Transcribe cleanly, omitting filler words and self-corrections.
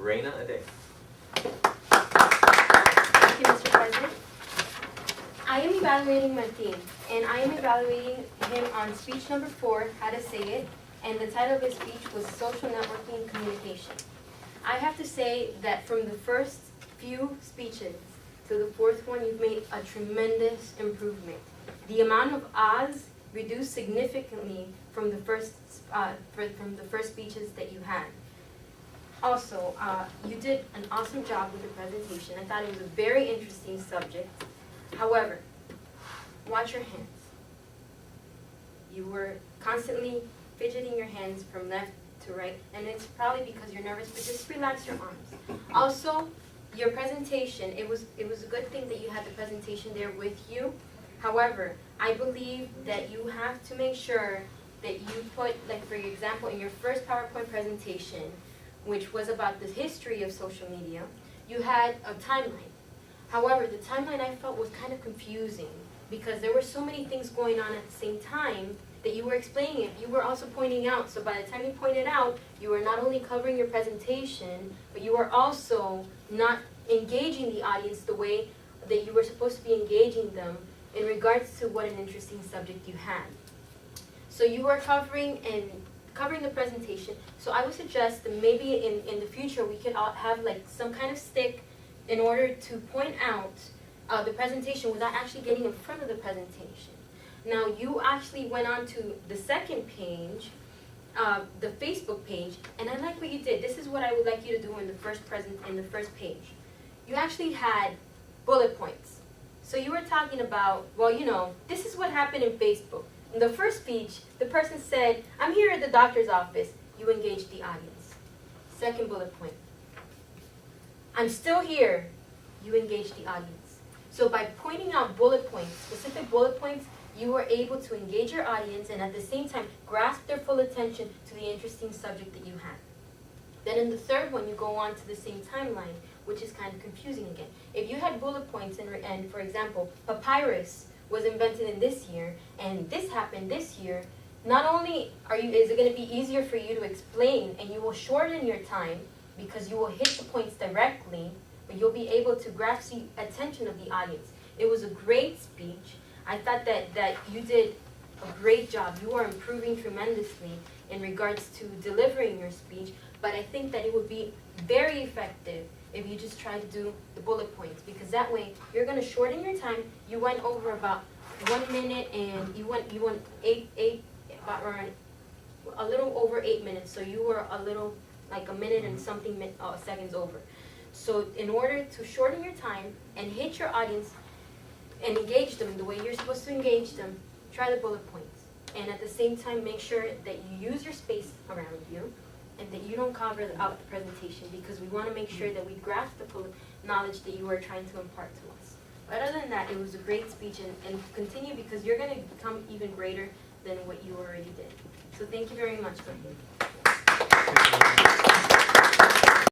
Reyna a day. Thank you, Mr. President. I am evaluating my team, and I am evaluating him on speech number 4, how to say it, and the title of his speech was Social Networking and Communication. I have to say that from the first few speeches to the 4th one, you've made a tremendous improvement. The amount of ahs reduced significantly from the first speeches that you had. Also, you did an awesome job with the presentation. I thought it was a very interesting subject. However, watch your hands. You were constantly fidgeting your hands from left to right, and it's probably because you're nervous, but just relax your arms. Also, your presentation, it was a good thing that you had the presentation there with you. However, I believe that you have to make sure that you put, like for example, in your first PowerPoint presentation, which was about the history of social media, you had a timeline. However, the timeline I felt was kind of confusing because there were so many things going on at the same time that you were explaining it. You were also pointing out, so by the time you pointed out, you were not only covering your presentation, but you were also not engaging the audience the way that you were supposed to be engaging them in regards to what an interesting subject you had. So you were covering the presentation. So I would suggest that maybe in the future we could have like some kind of stick in order to point out the presentation without actually getting in front of the presentation. Now you actually went on to the second page, the Facebook page, and I like what you did. This is what I would like you to do in the first page. You actually had bullet points. So you were talking about, well, you know, this is what happened in Facebook. In the first speech, the person said, I'm here at the doctor's office. You engaged the audience. Second bullet point. I'm still here. You engaged the audience. So by pointing out bullet points, specific bullet points, you were able to engage your audience and at the same time grasp their full attention to the interesting subject that you had. Then in the third one, you go on to the same timeline, which is kind of confusing again. If you had bullet points and for example, papyrus was invented in this year and this happened this year, not only is it going to be easier for you to explain and you will shorten your time because you will hit the points directly, but you'll be able to grasp the attention of the audience. It was a great speech. I thought that you did a great job. You are improving tremendously in regards to delivering your speech, but I think that it would be very effective if you just try to do the bullet points, because that way you're going to shorten your time. You went over about 1 minute and you went a little over 8 minutes, so you were a little like a minute and something seconds over. So in order to shorten your time and hit your audience and engage them the way you're supposed to engage them, try the bullet points. And at the same time, make sure that you use your space around you and that you don't cover out the presentation, because we want to make sure that we grasp the full knowledge that you are trying to impart to us. But other than that, it was a great speech, and continue, because you're going to become even greater than what you already did. So thank you very much, Jorge.